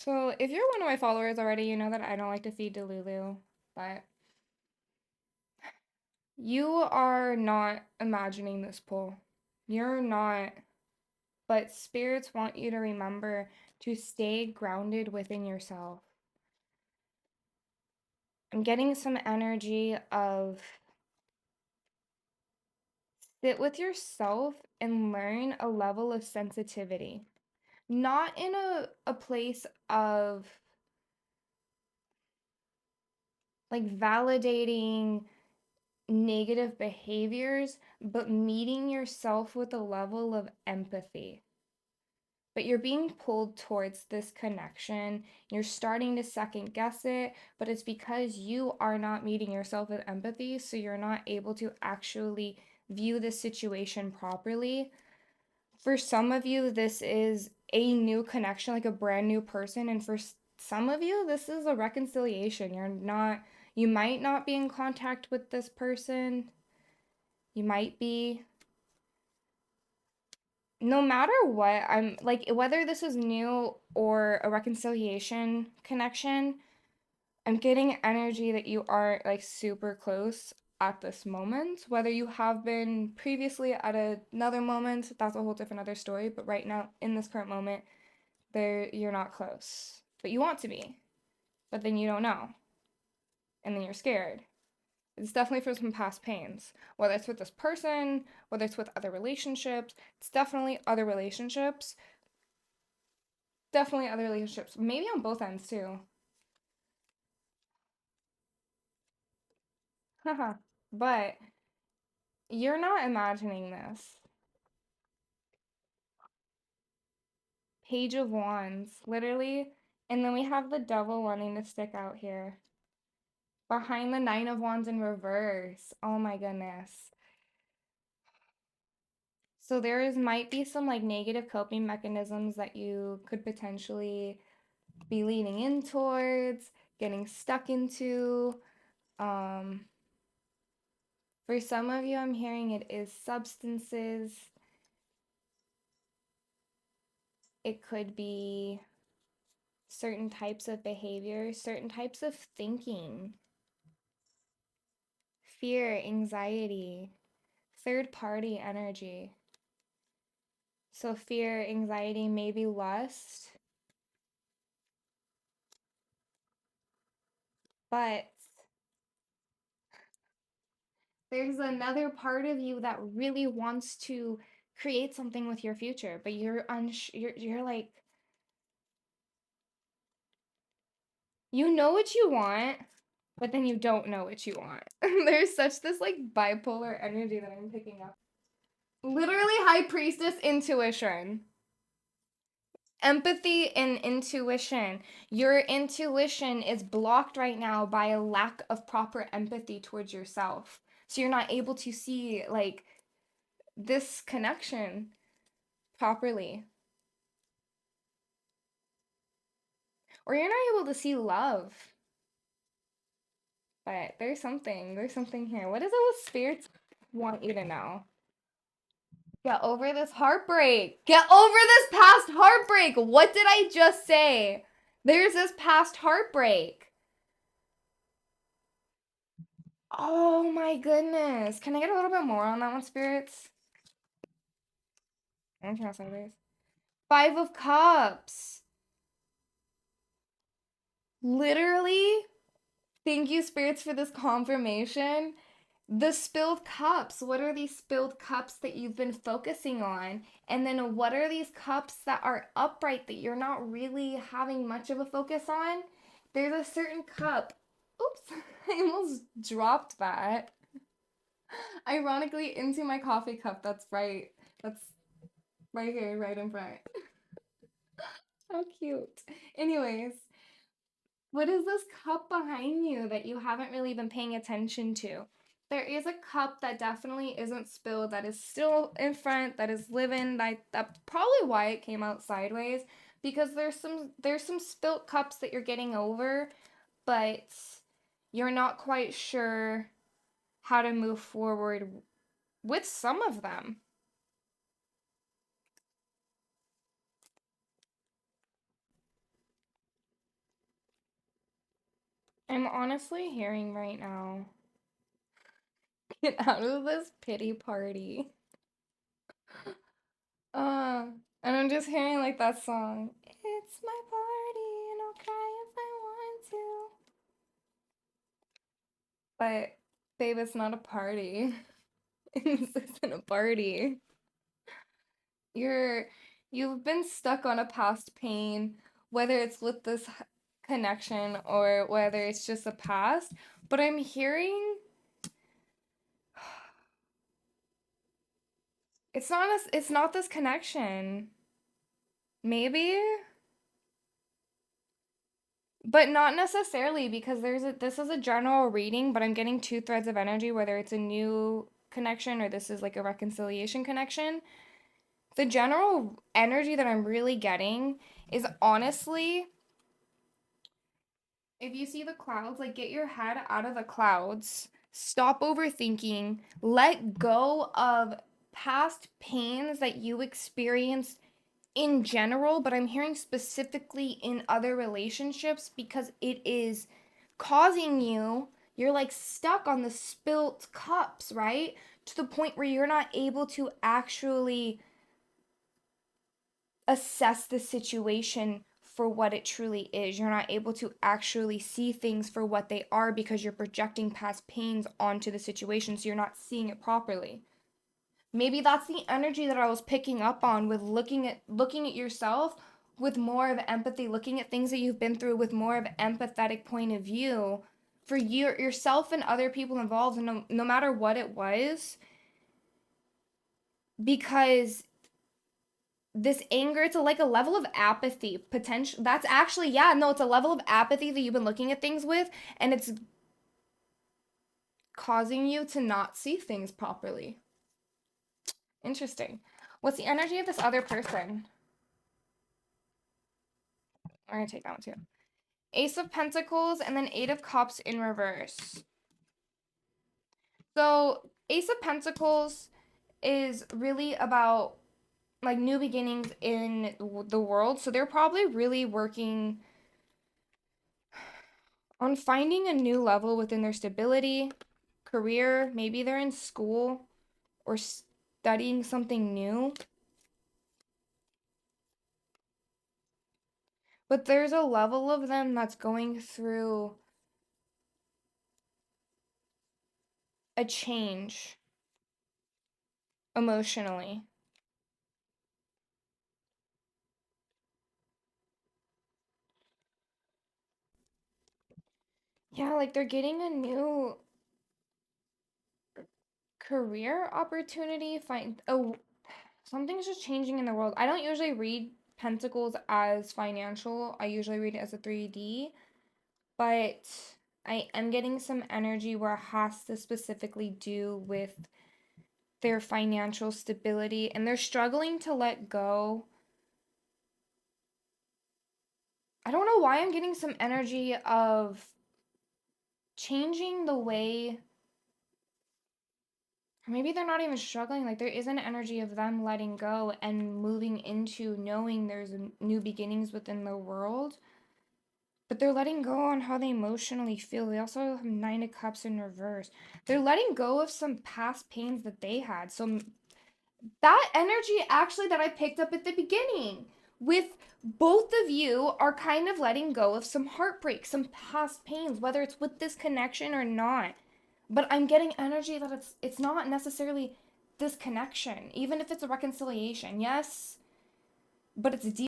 So, if you're one of my followers already, you know that I don't like to feed Delulu, but you are not imagining this pull. You're not, but spirits want you to remember to stay grounded within yourself. I'm getting some energy of sit with yourself and learn a level of sensitivity. Not in a place of like validating negative behaviors, but meeting yourself with a level of empathy. But you're being pulled towards this connection. You're starting to second guess it, but it's because you are not meeting yourself with empathy, so you're not able to actually view the situation properly. For some of you, this is a new connection, like a brand new person, and for some of you, this is a reconciliation. You might not be in contact with this person. You might be. No matter what, I'm like, whether this is new or a reconciliation connection, I'm getting energy that you are like super close at this moment. Whether you have been previously at another moment, that's a whole different other story. But right now, in this current moment, you're not close. But you want to be. But then you don't know. And then you're scared. It's definitely for some past pains. Whether it's with this person, whether it's with other relationships, it's definitely other relationships. Definitely other relationships. Maybe on both ends too. Haha. But you're not imagining this. Page of Wands, literally. And then we have the devil wanting to stick out here. Behind the Nine of Wands in reverse. Oh my goodness. So might be some like negative coping mechanisms that you could potentially be leaning in towards, getting stuck into. Um, for some of you, I'm hearing it is substances. It could be certain types of behavior, certain types of thinking, fear, anxiety, third party energy. So, fear, anxiety, maybe lust, but there's another part of you that really wants to create something with your future, but you're like, you know what you want, but then you don't know what you want. There's such this like bipolar energy that I'm picking up. Literally, high priestess intuition. Empathy and intuition. Your intuition is blocked right now by a lack of proper empathy towards yourself. So you're not able to see like this connection properly. Or you're not able to see love. But there's something here. What is it what spirits want you to know? Get over this heartbreak. Get over this past heartbreak. What did I just say? There's this past heartbreak. Oh my goodness. Can I get a little bit more on that one, spirits? I'm trying sideways. Five of Cups. Literally, thank you, spirits, for this confirmation. The spilled cups. What are these spilled cups that you've been focusing on? And then what are these cups that are upright that you're not really having much of a focus on? There's a certain cup. Oops, I almost dropped that. Ironically, into my coffee cup. That's right. That's right here, right in front. How cute. Anyways, what is this cup behind you that you haven't really been paying attention to? There is a cup that definitely isn't spilled, that is still in front, that is living. That's probably why it came out sideways, because there's some spilt cups that you're getting over, but you're not quite sure how to move forward with some of them. I'm honestly hearing right now, get out of this pity party. Uh, and I'm just hearing like that song. It's my party and I'll cry if I want to. But babe, it's not a party. This isn't a party. You're you've been stuck on a past pain, whether it's with this connection or whether it's just a past. But I'm hearing it's not this connection. Maybe, but not necessarily because this is a general reading, but I'm getting two threads of energy, whether it's a new connection or this is like a reconciliation connection. The general energy that I'm really getting is honestly, if you see the clouds, like get your head out of the clouds, stop overthinking, let go of past pains that you experienced in general, but I'm hearing specifically in other relationships because it is causing you're like stuck on the spilt cups, right? To the point where you're not able to actually assess the situation for what it truly is. You're not able to actually see things for what they are because you're projecting past pains onto the situation, so you're not seeing it properly. Maybe that's the energy that I was picking up on with looking at yourself with more of empathy, looking at things that you've been through with more of an empathetic point of view for yourself and other people involved, no matter what it was, because this anger, it's like a level of apathy potential. That's actually, yeah, no, it's a level of apathy that you've been looking at things with, and it's causing you to not see things properly. Interesting. What's the energy of this other person? We're gonna take that one too. Ace of Pentacles and then Eight of Cups in reverse. So Ace of Pentacles is really about like new beginnings in the world. So they're probably really working on finding a new level within their stability, career. Maybe they're in school or studying something new. But there's a level of them that's going through a change emotionally. Yeah, like they're getting a new career opportunity. Something's just changing in the world. I don't usually read Pentacles as financial. I usually read it as a 3D, but I am getting some energy where it has to specifically do with their financial stability and they're struggling to let go. I don't know why I'm getting some energy of changing the way, or maybe they're not even struggling. Like there is an energy of them letting go and moving into knowing there's new beginnings within the world. But they're letting go on how they emotionally feel. They also have Nine of Cups in reverse. They're letting go of some past pains that they had. So that energy actually that I picked up at the beginning with both of you are kind of letting go of some heartbreak, some past pains, whether it's with this connection or not. But I'm getting energy that it's not necessarily this connection, even if it's a reconciliation. Yes, but it's deep.